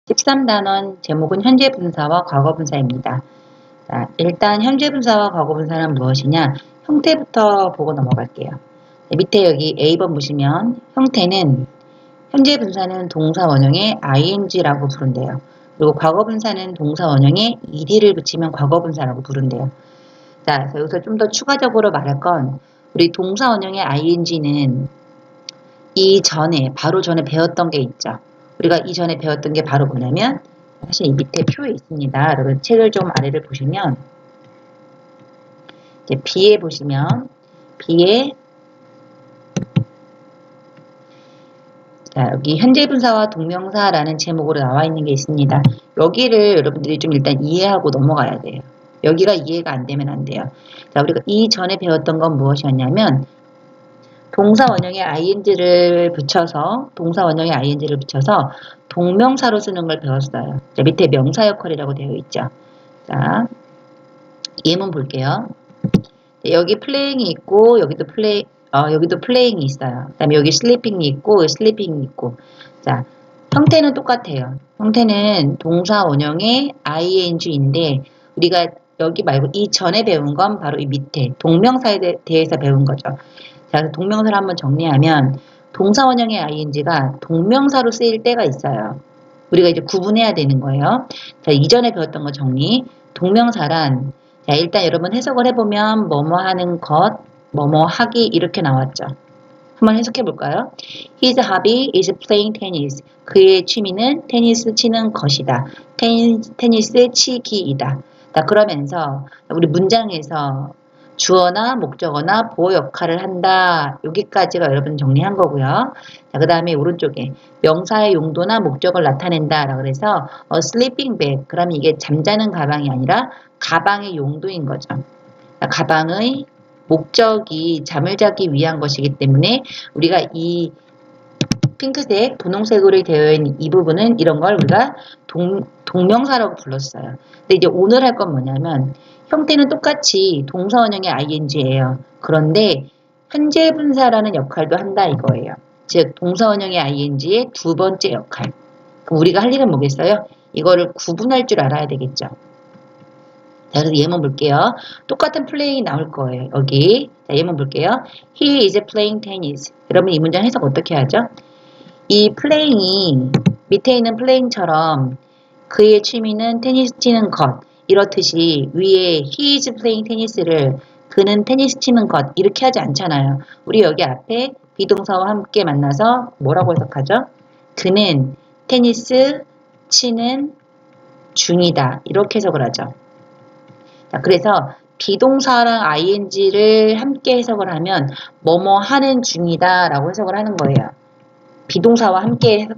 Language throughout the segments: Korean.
13단원 제목은 현재 분사와 과거 분사입니다. 자, 일단 현재 분사와 과거 분사는 무엇이냐? 형태부터 보고 넘어갈게요. 밑에 여기 A번 보시면 형태는 현재 분사는 동사 원형에 ing라고 부른대요. 그리고 과거 분사는 동사 원형에 ed를 붙이면 과거 분사라고 부른대요. 자, 여기서 좀 더 추가적으로 말할 건 우리 동사 원형의 ing는 바로 전에 배웠던 게 있죠. 우리가 이전에 배웠던 게 바로 뭐냐면 사실 이 밑에 표에 있습니다. 여러분 책을 좀 아래를 보시면 이제 B에 보시면 B에 자, 여기 현재 분사와 동명사라는 제목으로 나와 있는 게 있습니다. 여기를 여러분들이 좀 일단 이해하고 넘어가야 돼요. 여기가 이해가 안 되면 안 돼요. 자, 우리가 이전에 배웠던 건 무엇이었냐면 동사 원형에 ing를 붙여서 동명사로 쓰는 걸 배웠어요. 자, 밑에 명사 역할이라고 되어 있죠. 자, 예문 볼게요. 여기 플레잉이 있고 여기도 플레잉이 있어요. 그다음에 여기 슬리핑이 있고 슬리핑이 있고. 자, 형태는 똑같아요. 형태는 동사 원형의 ing인데 우리가 여기 말고 이 전에 배운 건 바로 이 밑에 동명사에 대해서 배운 거죠. 자, 동명사를 한번 정리하면 동사 원형의 ing가 동명사로 쓰일 때가 있어요. 우리가 이제 구분해야 되는 거예요. 자, 이전에 배웠던 거 정리. 동명사란 자, 일단 여러분 해석을 해보면 뭐뭐 하는 것, 뭐뭐 하기 이렇게 나왔죠. 한번 해석해 볼까요? His hobby is playing tennis. 그의 취미는 테니스 치는 것이다. 테니스 치기이다. 자, 그러면서 우리 문장에서 주어나 목적어나 보어 역할을 한다. 여기까지가 여러분 정리한 거고요. 자, 그 다음에 오른쪽에 명사의 용도나 목적을 나타낸다. 그래서 sleeping bag. 그러면 이게 잠자는 가방이 아니라 가방의 용도인 거죠. 자, 가방의 목적이 잠을 자기 위한 것이기 때문에 우리가 이 핑크색, 분홍색으로 되어 있는 이 부분은 이런 걸 우리가 동명사라고 불렀어요. 근데 이제 오늘 할 건 뭐냐면 형태는 똑같이 동사 원형의 ing예요. 그런데 현재 분사라는 역할도 한다 이거예요. 즉 동사 원형의 ing의 두 번째 역할. 그럼 우리가 할 일은 뭐겠어요? 이거를 구분할 줄 알아야 되겠죠. 자, 그래서 예문 볼게요. 똑같은 플레잉이 나올 거예요. 여기. 자, 예문 볼게요. He is playing tennis. 여러분 이 문장 해석 어떻게 하죠? 이 플레잉이 밑에 있는 플레잉처럼 그의 취미는 테니스 치는 것 이렇듯이 위에 he is playing tennis를 그는 테니스 치는 것 이렇게 하지 않잖아요. 우리 여기 앞에 비동사와 함께 만나서 뭐라고 해석하죠? 그는 테니스 치는 중이다 이렇게 해석을 하죠. 자, 그래서 비동사랑 ing를 함께 해석을 하면 뭐뭐 하는 중이다 라고 해석을 하는 거예요. 비동사와 함께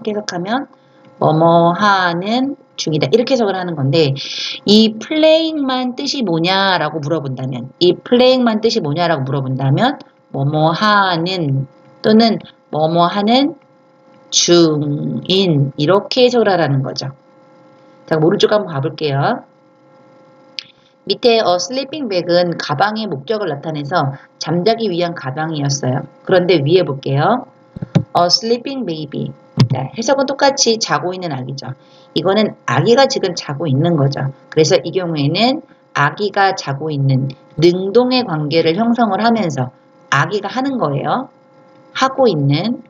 해석하면 뭐뭐 하는 중이다 이렇게 해석을 하는 건데 이 플레잉만 뜻이 뭐냐라고 물어본다면 뭐뭐 하는 또는 뭐뭐 하는 중인 이렇게 해석을 하라는 거죠. 자, 오른쪽 한번 가볼게요. 밑에 sleeping bag은 가방의 목적을 나타내서 잠자기 위한 가방이었어요. 그런데 위에 볼게요. sleeping baby. 자, 해석은 똑같이 자고 있는 아기죠. 이거는 아기가 지금 자고 있는 거죠. 그래서 이 경우에는 아기가 자고 있는 능동의 관계를 형성을 하면서 아기가 하는 거예요. 하고 있는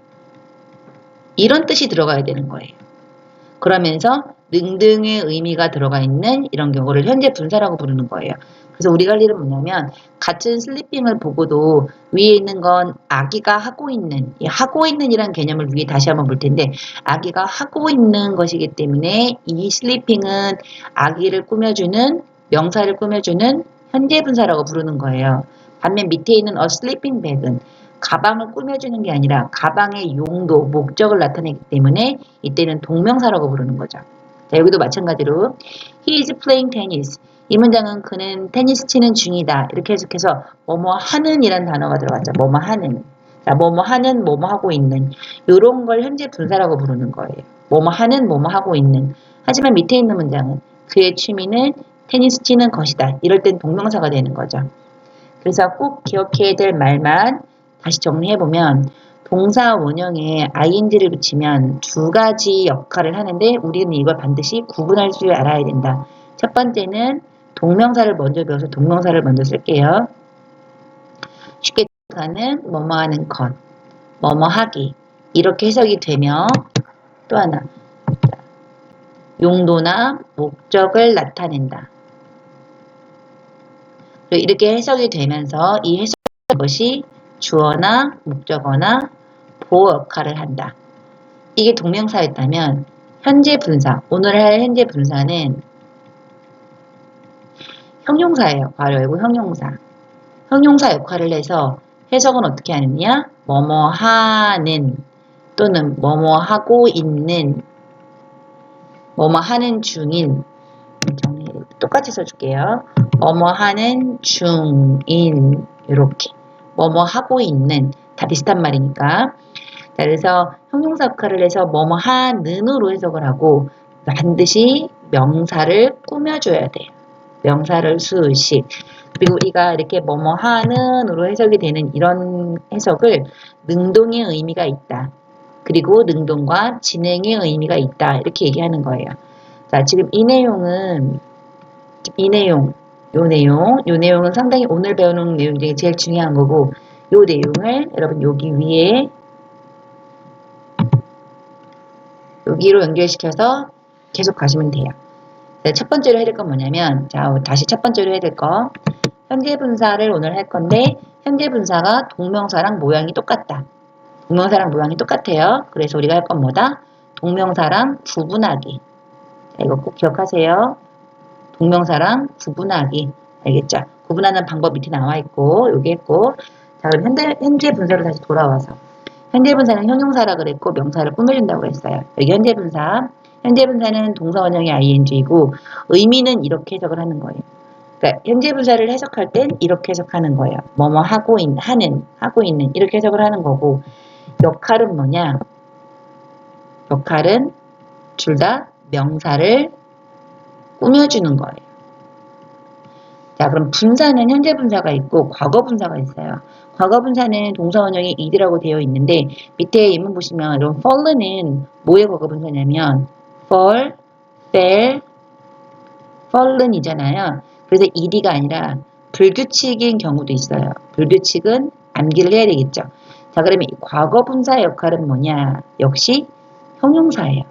이런 뜻이 들어가야 되는 거예요. 그러면서 능등의 의미가 들어가 있는 이런 경우를 현재 분사라고 부르는 거예요. 그래서 우리가 할 일은 뭐냐면 같은 슬리핑을 보고도 위에 있는 건 아기가 하고 있는 이 하고 있는이란 개념을 위에 다시 한번 볼 텐데 아기가 하고 있는 것이기 때문에 이 슬리핑은 아기를 꾸며주는 명사를 꾸며주는 현재 분사라고 부르는 거예요. 반면 밑에 있는 a sleeping bag은 가방을 꾸며주는 게 아니라 가방의 용도, 목적을 나타내기 때문에 이때는 동명사라고 부르는 거죠. 자, 여기도 마찬가지로 He is playing tennis. 이 문장은 그는 테니스 치는 중이다. 이렇게 해석해서 뭐뭐 하는 이란 단어가 들어갔죠. 뭐뭐 하는. 자, 뭐뭐 하는, 뭐뭐 하고 있는. 이런 걸 현재 분사라고 부르는 거예요. 뭐뭐 하는, 뭐뭐 하고 있는. 하지만 밑에 있는 문장은 그의 취미는 테니스 치는 것이다. 이럴 땐 동명사가 되는 거죠. 그래서 꼭 기억해야 될 말만 다시 정리해보면 동사 원형에 ing를 붙이면 두 가지 역할을 하는데 우리는 이걸 반드시 구분할 줄 알아야 된다. 첫 번째는 동명사를 먼저 배워서 동명사를 먼저 쓸게요. 쉽게 동사는 뭐뭐 하는 것, 뭐뭐 하기 이렇게 해석이 되며 또 하나 용도나 목적을 나타낸다. 이렇게 해석이 되면서 이 해석된 것이 주어나 목적어나 보어 역할을 한다. 이게 동명사였다면 현재 분사, 오늘 할 현재 분사는 형용사예요. 바로 이거 형용사. 형용사 역할을 해서 해석은 어떻게 하느냐? 뭐뭐 하는 또는 뭐뭐 하고 있는 뭐뭐 하는 중인 똑같이 써줄게요. 뭐뭐 하는 중인 이렇게 뭐뭐 하고 있는 다 비슷한 말이니까 자, 그래서 형용사 역할을 해서 뭐뭐 하는으로 해석을 하고 반드시 명사를 꾸며줘야 돼요. 명사를 수식 그리고 우리가 이렇게 뭐뭐 하는으로 해석이 되는 이런 해석을 능동의 의미가 있다. 그리고 능동과 진행의 의미가 있다. 이렇게 얘기하는 거예요. 자, 지금 이 내용은 요 내용은 상당히 오늘 배우는 내용 중에 제일 중요한 거고 요 내용을 여러분 여기 위에 여기로 연결시켜서 계속 가시면 돼요. 첫 번째로 해야 될 건 뭐냐면 자 다시 첫 번째로 해야 될 거 현재 분사를 오늘 할 건데 현재 분사가 동명사랑 모양이 똑같다. 동명사랑 모양이 똑같아요. 그래서 우리가 할 건 뭐다? 동명사랑 구분하기. 자, 이거 꼭 기억하세요. 동명사랑 구분하기. 알겠죠? 구분하는 방법 밑에 나와 있고 여기 있고 자 그럼 현재 분사로 다시 돌아와서 현재 분사는 형용사라 그랬고 명사를 꾸며준다고 했어요. 여기 현재 분사. 현재 분사는 동사 원형이 ing이고 의미는 이렇게 해석을 하는 거예요. 그러니까 현재 분사를 해석할 땐 이렇게 해석하는 거예요. 뭐뭐 하고 있는 이렇게 해석을 하는 거고 역할은 뭐냐? 역할은 둘 다 명사를 꾸며주는 거예요. 자, 그럼 분사는 현재 분사가 있고 과거 분사가 있어요. 과거 분사는 동사 원형이 id라고 되어 있는데 밑에 예문 보시면 이런 fall는 뭐의 과거 분사냐면 fall, fell, fallen이잖아요. 그래서 id가 아니라 불규칙인 경우도 있어요. 불규칙은 암기를 해야 되겠죠. 자, 그러면 이 과거 분사의 역할은 뭐냐? 역시 형용사예요.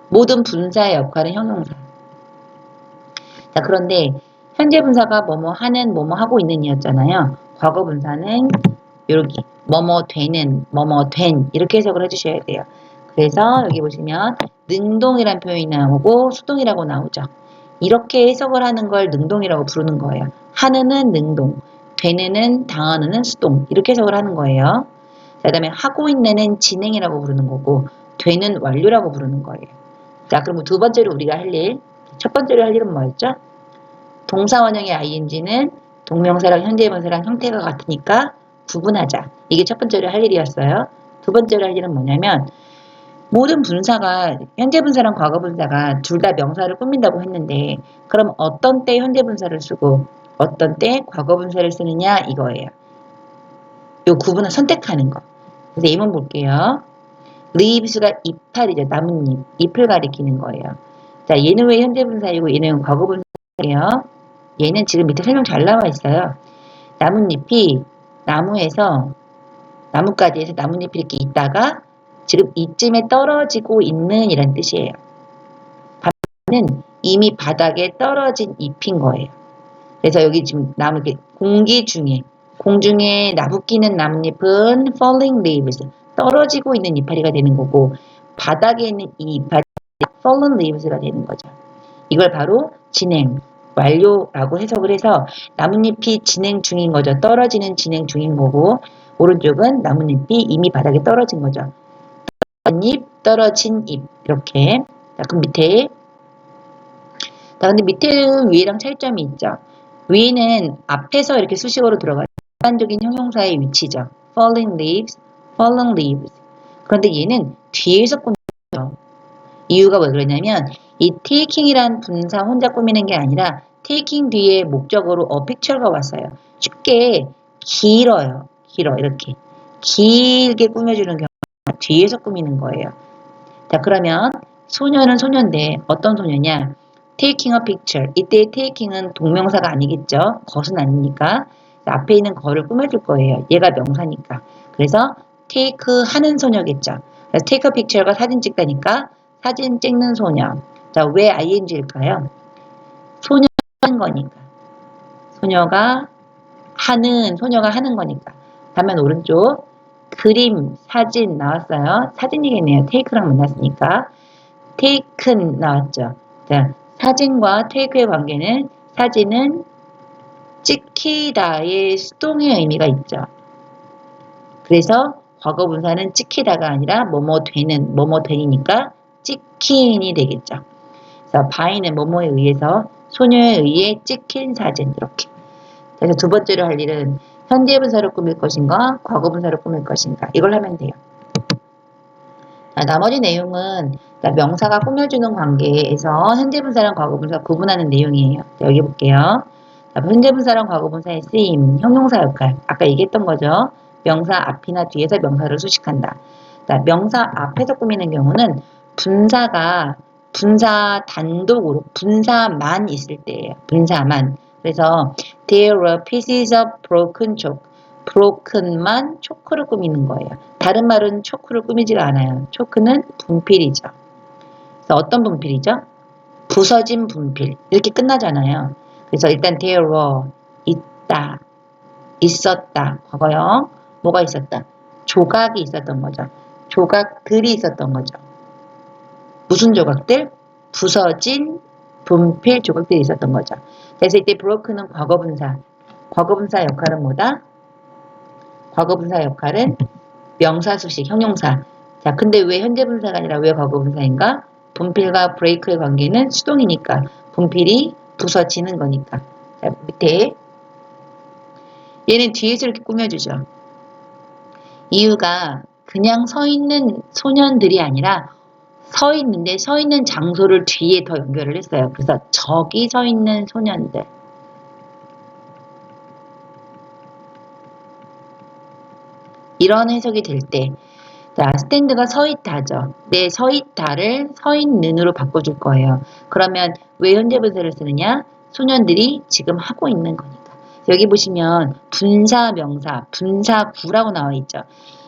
모든 분사의 역할은 형용사. 자, 그런데 현재 분사가 뭐뭐 하는, 뭐뭐 하고 있는 이었잖아요. 과거 분사는 여기 뭐뭐 되는, 뭐뭐 된 이렇게 해석을 해주셔야 돼요. 그래서 여기 보시면 능동이란 표현이 나오고 수동이라고 나오죠. 이렇게 해석을 하는 걸 능동이라고 부르는 거예요. 하는은 능동, 되는은 당하는은 수동 이렇게 해석을 하는 거예요. 자, 그 다음에 하고 있는은 진행이라고 부르는 거고 되는 완료라고 부르는 거예요. 자, 그럼 두 번째로 우리가 할 일, 첫 번째로 할 일은 뭐였죠? 동사 원형의 ing는 동명사랑 현재분사랑 형태가 같으니까 구분하자. 이게 첫 번째로 할 일이었어요. 두 번째로 할 일은 뭐냐면 모든 분사가 현재분사랑 과거분사가 둘 다 명사를 꾸민다고 했는데 그럼 어떤 때 현재분사를 쓰고 어떤 때 과거분사를 쓰느냐 이거예요. 요 구분을 선택하는 거. 그래서 예문 볼게요. leaves가 이파리죠. 나뭇잎. 잎을 가리키는 거예요. 자, 얘는 왜 현재분사이고 얘는 과거분사예요. 얘는 지금 밑에 설명 잘 나와 있어요. 나뭇잎이 나무가지에서 나뭇잎이 이렇게 있다가 지금 이쯤에 떨어지고 있는 이란 뜻이에요. 밤은 이미 바닥에 떨어진 잎인 거예요. 그래서 여기 지금 공중에 나부끼는 나뭇잎은 falling leaves, 떨어지고 있는 이파리가 되는 거고 바닥에 있는 이 이파리 fallen leaves가 되는 거죠. 이걸 바로 진행, 완료라고 해석을 해서 나뭇잎이 진행 중인 거죠. 떨어지는 진행 중인 거고 오른쪽은 나뭇잎이 이미 바닥에 떨어진 거죠. 잎, 떨어진 잎 이렇게. 자, 그럼 밑에 근데 밑에는 위에랑 차이점이 있죠. 위에는 앞에서 이렇게 수식어로 들어가요. 일반적인 형용사의 위치죠. falling leaves, fallen leaves. 그런데 얘는 뒤에서 꾸며요. 이유가 왜 그러냐면 이 taking이란 분사 혼자 꾸미는 게 아니라 taking 뒤에 목적어로 a picture가 왔어요. 쉽게 길어 이렇게 길게 꾸며주는 경우 뒤에서 꾸미는 거예요. 자, 그러면 소녀는 소녀인데 어떤 소녀냐? taking a picture. 이때 taking은 동명사가 아니겠죠? 것은 아니니까. 앞에 있는 거를 꾸며줄 거예요. 얘가 명사니까. 그래서 take 하는 소녀겠죠. 그래서 take a picture가 사진 찍다니까 사진 찍는 소녀. 자, 왜 ing일까요? 소녀가 하는 거니까. 소녀가 하는 거니까. 반면 오른쪽 그림, 사진 나왔어요. 사진이겠네요. take랑 만났으니까. taken 나왔죠. 자, 사진과 take의 관계는 사진은 찍히다의 수동의 의미가 있죠. 그래서 과거 분사는 찍히다가 아니라 뭐뭐 되는, 뭐뭐 되니까 찍힌이 되겠죠. 그래서 by는 뭐뭐에 의해서 소녀에 의해 찍힌 사진 이렇게. 그래서 두 번째로 할 일은 현재 분사로 꾸밀 것인가 과거 분사로 꾸밀 것인가 이걸 하면 돼요. 자, 나머지 내용은 명사가 꾸며주는 관계에서 현재 분사랑 과거 분사 구분하는 내용이에요. 자, 여기 볼게요. 자, 현재 분사랑 과거 분사의 쓰임, 형용사 역할. 아까 얘기했던 거죠. 명사 앞이나 뒤에서 명사를 수식한다. 자, 명사 앞에서 꾸미는 경우는 분사가 분사 단독으로 분사만 있을 때예요. 분사만. 그래서 there were pieces of broken chalk. broken만 초크를 꾸미는 거예요. 다른 말은 초크를 꾸미지가 않아요. 초크는 분필이죠. 그래서 어떤 분필이죠? 부서진 분필. 이렇게 끝나잖아요. 그래서 일단 there were 있다, 있었다. 과거형 뭐가 있었다? 조각이 있었던 거죠. 조각들이 있었던 거죠. 무슨 조각들? 부서진 분필 조각들이 있었던 거죠. 그래서 이때 broken은 과거분사. 과거분사 역할은 뭐다? 과거분사 역할은 명사, 수식, 형용사. 자, 근데 왜 현재분사가 아니라 왜 과거분사인가? 분필과 브레이크의 관계는 수동이니까 분필이 부서지는 거니까. 자, 밑에 얘는 뒤에서 이렇게 꾸며주죠. 이유가 그냥 서 있는 소년들이 아니라 서 있는데 서 있는 장소를 뒤에 더 연결을 했어요. 그래서 저기 서 있는 소년들. 이런 해석이 될 때, 자, 스탠드가 서 있다죠. 네, 서 있다를 서 있는으로 바꿔줄 거예요. 그러면 왜 현재분사를 쓰느냐? 소년들이 지금 하고 있는 거니까. 여기 보시면 분사 명사, 분사구라고 나와 있죠.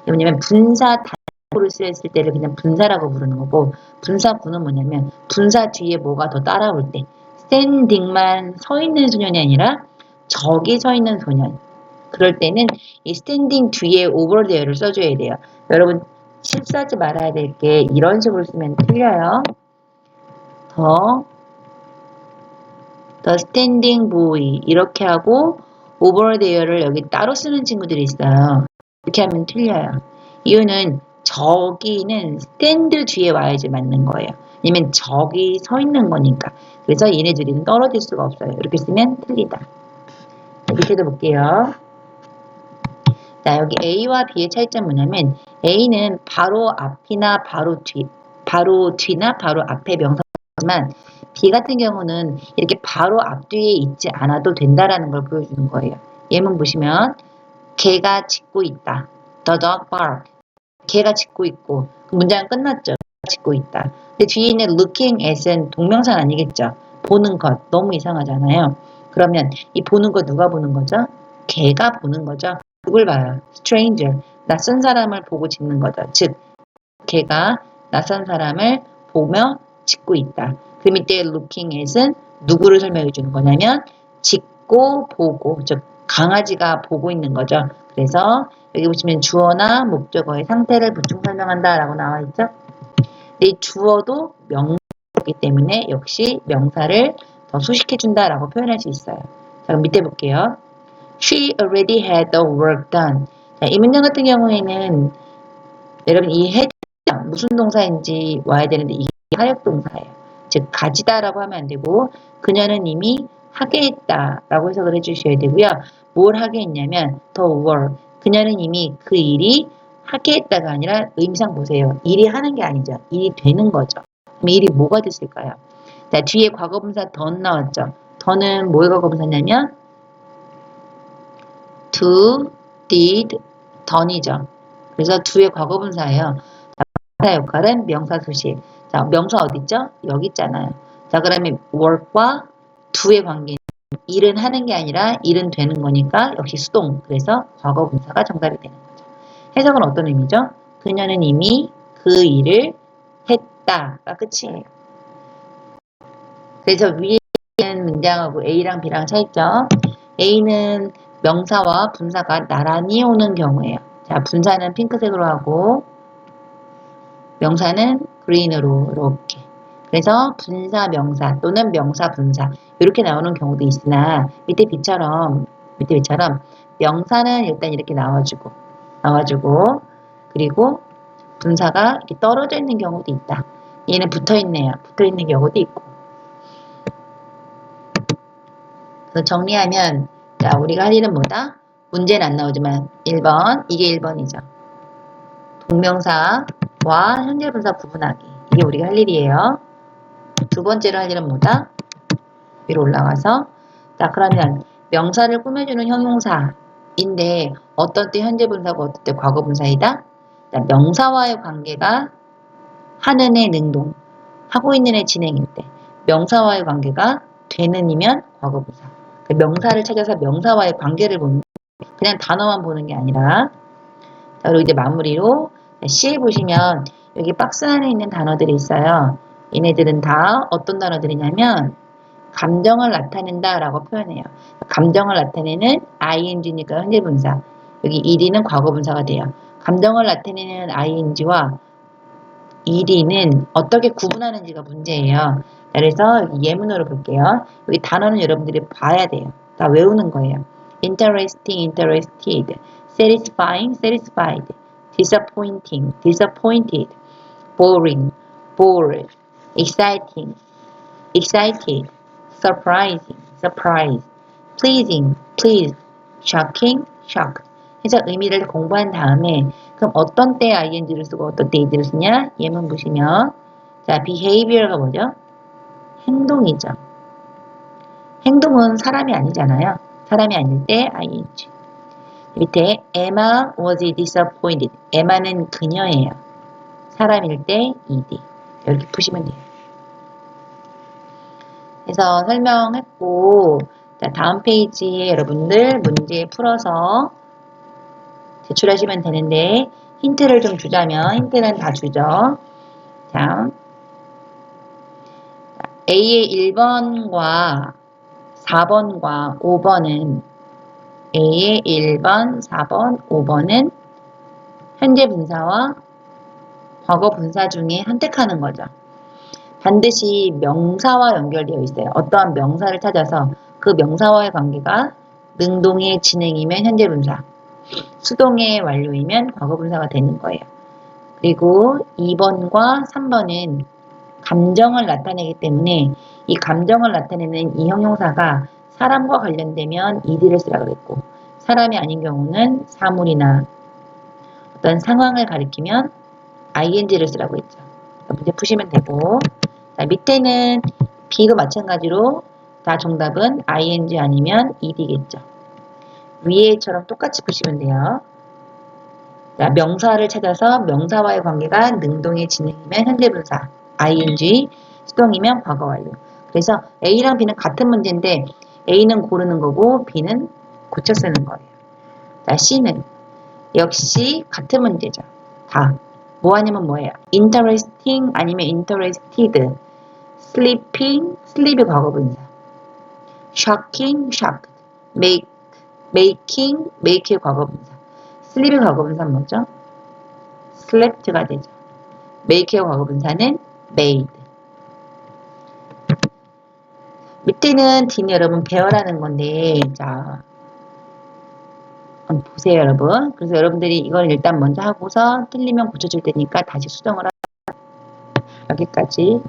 왜냐면 분사 단어로 쓰였을 때를 그냥 분사라고 부르는 거고, 분사구는 뭐냐면 분사 뒤에 뭐가 더 따라올 때, 스탠딩만 서 있는 소년이 아니라 저기 서 있는 소년. 그럴 때는 이 스탠딩 뒤에 over there를 써줘야 돼요. 여러분 실수하지 말아야 될 게 이런 식으로 쓰면 틀려요. the standing boy 이렇게 하고 over there를 여기 따로 쓰는 친구들이 있어요. 이렇게 하면 틀려요. 이유는 저기는 stand 뒤에 와야지 맞는 거예요. 왜냐면 저기 서 있는 거니까. 그래서 얘네들이는 떨어질 수가 없어요. 이렇게 쓰면 틀리다. 밑에도 볼게요. 자, 여기 A와 B의 차이점은 뭐냐면 A는 바로 앞이나 바로 뒤나 바로 앞에 명사지만 B 같은 경우는 이렇게 바로 앞뒤에 있지 않아도 된다라는 걸 보여주는 거예요. 예문 보시면 개가 짖고 있다. The dog bark. 개가 짖고 있고 문장은 끝났죠. 짖고 있다. 근데 뒤에 있는 looking at은 동명사는 아니겠죠. 보는 것. 너무 이상하잖아요. 그러면 이 보는 거 누가 보는 거죠? 개가 보는 거죠. 누굴 봐요? stranger. 낯선 사람을 보고 짖는 거죠. 즉, 개가 낯선 사람을 보며 짖고 있다. 그 밑에 looking at은 누구를 설명해 주는 거냐면 짖고 보고, 즉 강아지가 보고 있는 거죠. 그래서 여기 보시면 주어나 목적어의 상태를 보충 설명한다 라고 나와 있죠. 이 주어도 명사이기 때문에 역시 명사를 더 수식해 준다 라고 표현할 수 있어요. 자, 그럼 밑에 볼게요. She already had the work done. 자, 이 문장 같은 경우에는 여러분 이 had 무슨 동사인지 와야 되는데 이게 하역동사예요. 즉 가지다라고 하면 안 되고 그녀는 이미 하게 했다라고 해석을 해주셔야 되고요. 뭘 하게 했냐면 the work. 그녀는 이미 그 일이 하게 했다가 아니라 의미상 보세요. 일이 하는 게 아니죠. 일이 되는 거죠. 그럼 일이 뭐가 됐을까요? 자, 뒤에 과거분사 done 나왔죠. done은 뭐의 과거분사냐면 do, did, done이죠. 그래서 두의 과거분사예요. 자, 분사 역할은 명사 수식. 자, 명사 어디 있죠? 여기 있잖아요. 자, 그러면 work과 두의 관계는 일은 하는 게 아니라 일은 되는 거니까 역시 수동. 그래서 과거분사가 정답이 되는 거죠. 해석은 어떤 의미죠? 그녀는 이미 그 일을 했다가 끝이에요. 그래서 위에 있는 문장하고 A랑 B랑 차이점. A는 명사와 분사가 나란히 오는 경우예요. 자, 분사는 핑크색으로 하고 명사는 그린으로 이렇게. 그래서 분사 명사 또는 명사 분사 이렇게 나오는 경우도 있으나 밑에 B처럼 명사는 일단 이렇게 나와주고 그리고 분사가 이렇게 떨어져 있는 경우도 있다. 얘는 붙어 있네요. 붙어 있는 경우도 있고. 그래서 정리하면 자, 우리가 할 일은 뭐다? 문제는 안 나오지만 1번 이게 1번이죠. 동명사와 현재 분사 구분하기. 이게 우리가 할 일이에요. 두 번째로 할 일은 뭐다? 위로 올라가서 자, 그러면 명사를 꾸며주는 형용사인데 어떤 때 현재 분사고 어떤 때 과거 분사이다? 자, 명사와의 관계가 하는 애 능동, 하고 있는 애 진행일 때 명사와의 관계가 되는 이면 과거 분사. 그 명사를 찾아서 명사와의 관계를 보는 그냥 단어만 보는 게 아니라 자, 그리고 이제 마무리로 C에 보시면 여기 박스 안에 있는 단어들이 있어요. 얘네들은 다 어떤 단어들이냐면 감정을 나타낸다 라고 표현해요. 감정을 나타내는 ing니까 현재 분사. 여기 ed는 과거 분사가 돼요. 감정을 나타내는 ing와 ed는 어떻게 구분하는지가 문제예요. 그래서 예문으로 볼게요. 여기 단어는 여러분들이 봐야 돼요. 다 외우는 거예요. interesting, interested, satisfying, satisfied, disappointing, disappointed, boring, bored, exciting, excited, surprising, surprised, pleasing, pleased, shocking, shocked. 해서 의미를 공부한 다음에 그럼 어떤 때 ing를 쓰고 어떤 때 ed를 쓰냐? 예문 보시면 자, behavior가 뭐죠? 행동이죠. 행동은 사람이 아니잖아요. 사람이 아닐 때 ing. 밑에 Emma was disappointed. Emma는 그녀예요. 사람일 때 ed. 이렇게 푸시면 돼요. 그래서 설명했고 자, 다음 페이지에 여러분들 문제 풀어서 제출하시면 되는데 힌트를 좀 주자면 힌트는 다 주죠. 자, A의 1번과 4번과 5번은 A의 1번, 4번, 5번은 현재 분사와 과거 분사 중에 선택하는 거죠. 반드시 명사와 연결되어 있어요. 어떠한 명사를 찾아서 그 명사와의 관계가 능동의 진행이면 현재 분사, 수동의 완료이면 과거 분사가 되는 거예요. 그리고 2번과 3번은 감정을 나타내기 때문에 이 감정을 나타내는 이 형용사가 사람과 관련되면 ed를 쓰라고 그랬고 사람이 아닌 경우는 사물이나 어떤 상황을 가리키면 ing를 쓰라고 했죠. 문제 푸시면 되고 자, 밑에는 B도 마찬가지로 다 정답은 ing 아니면 ed겠죠. 위에처럼 똑같이 푸시면 돼요. 자, 명사를 찾아서 명사와의 관계가 능동의 진행이면 현재 분사 ing, 수동이면 과거 완료. 그래서 A랑 B는 같은 문제인데 A는 고르는 거고 B는 고쳐 쓰는 거예요. 자, C는 역시 같은 문제죠. 다. 뭐 아니면 뭐예요? interesting 아니면 interested, sleeping, sleep이 과거 분사, shocking, shocked, making, make의 과거 분사, sleep의 과거 분사는 뭐죠? slept가 되죠. make의 과거 분사는 made. 밑에는 D는 여러분 배열하는 건데 자 한번 보세요 여러분. 그래서 여러분들이 이걸 일단 먼저 하고서 틀리면 고쳐줄 테니까 다시 수정을 여기까지